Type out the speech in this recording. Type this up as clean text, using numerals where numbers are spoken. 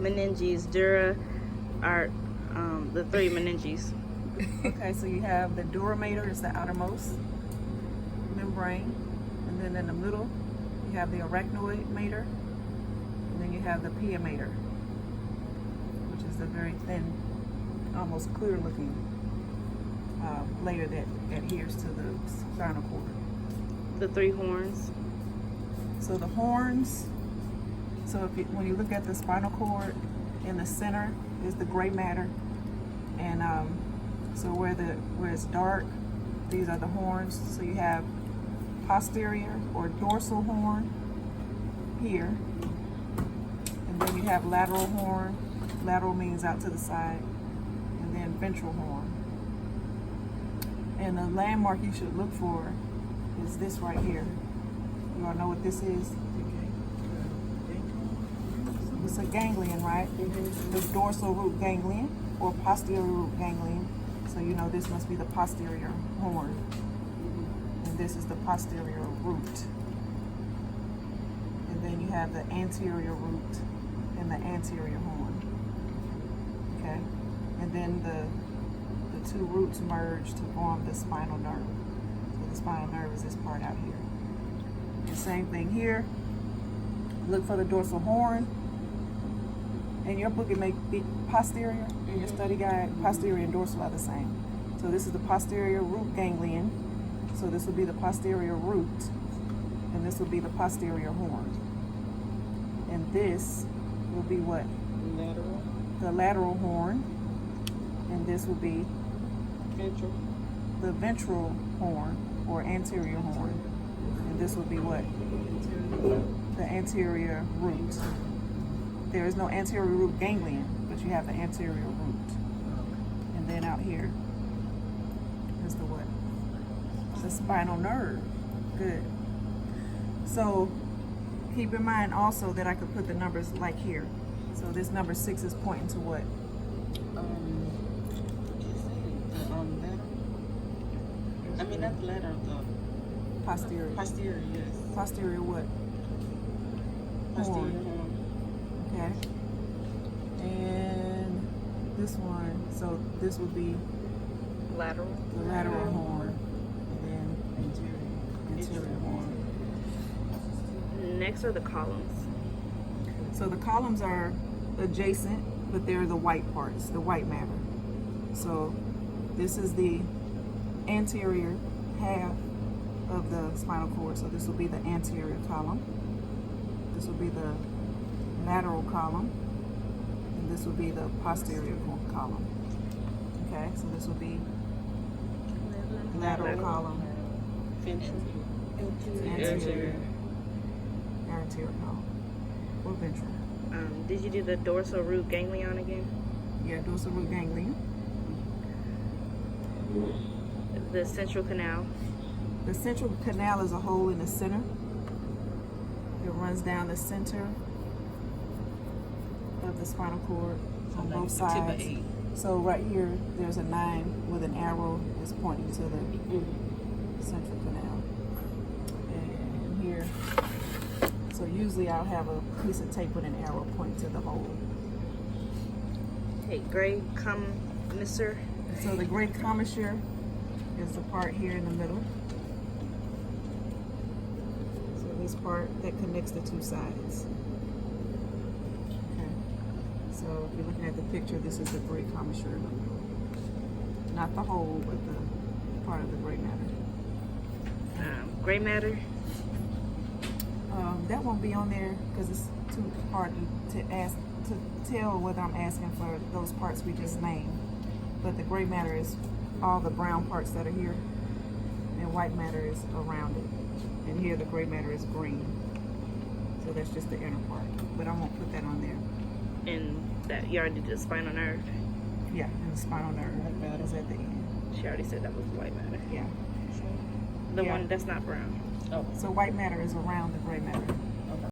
meninges, dura are the three meninges. Okay, so you have the dura mater is the outermost membrane, and then in the middle you have the arachnoid mater, and then you have the pia mater, which is the very thin, almost clear looking layer that adheres to the spinal cord. The three horns. So the horns, so if when you look at the spinal cord, in the center is the gray matter, and so where it's dark, these are the horns. So you have posterior or dorsal horn here, and then you have lateral horn. Lateral means out to the side, and then ventral horn. And the landmark you should look for is this right here. You all know what this is? It's a ganglion, right? The dorsal root ganglion or posterior root ganglion. So you know this must be the posterior horn. And this is the posterior root. And then you have the anterior root and the anterior horn. Okay? And then the two roots merge to form the spinal nerve. So the spinal nerve is this part out here. The same thing here. Look for the dorsal horn. In your book, it may be posterior. In your study guide, posterior and dorsal are the same. So this is the posterior root ganglion. So this would be the posterior root, and this would be the posterior horn. And this will be what? Lateral. The lateral horn. And this will be Ventral. the ventral horn or anterior horn. And this will be what? The anterior root. There is no anterior root ganglion, but you have the anterior root. And then out here is the what? The spinal nerve. Good. So keep in mind also that I could put the numbers like here. So this number 6 is pointing to what? Lateral. I mean, not lateral, Posterior. posterior, yes. Posterior what? Posterior Horn. horn. Okay. And this one, so this would be Lateral. the lateral horn, and then Anterior. anterior horn. Next are the columns. So the columns are adjacent, but they're the white parts, the white matter. So this is the anterior half of the spinal cord. So this will be the anterior column. This will be the lateral column, and this will be the posterior column. Okay, so this will be lateral column, Ventral. anterior column, or ventral. Did you do the dorsal root ganglion again? Yeah, dorsal root ganglion. The central canal. The central canal is a hole in the center. It runs down the center of the spinal cord on both sides. So right here, there's a 9 with an arrow that's pointing to the central canal. And here, so usually I'll have a piece of tape with an arrow pointing to the hole. Okay, gray commissure. So the great commissure is the part here in the middle. So this part that connects the two sides. Okay. So if you're looking at the picture, this is the great commissure in the middle. Not the hole, but the part of the gray matter. Gray matter. That won't be on there because it's too hard to tell whether I'm asking for those parts we just named. But the gray matter is all the brown parts that are here, and white matter is around it. And here the gray matter is green. So that's just the inner part. But I won't put that on there. And that you already did the spinal nerve. Yeah, and the spinal nerve is at the end. She already said that was white matter. Yeah. The Yeah. one that's not brown. Oh. So white matter is around the gray matter.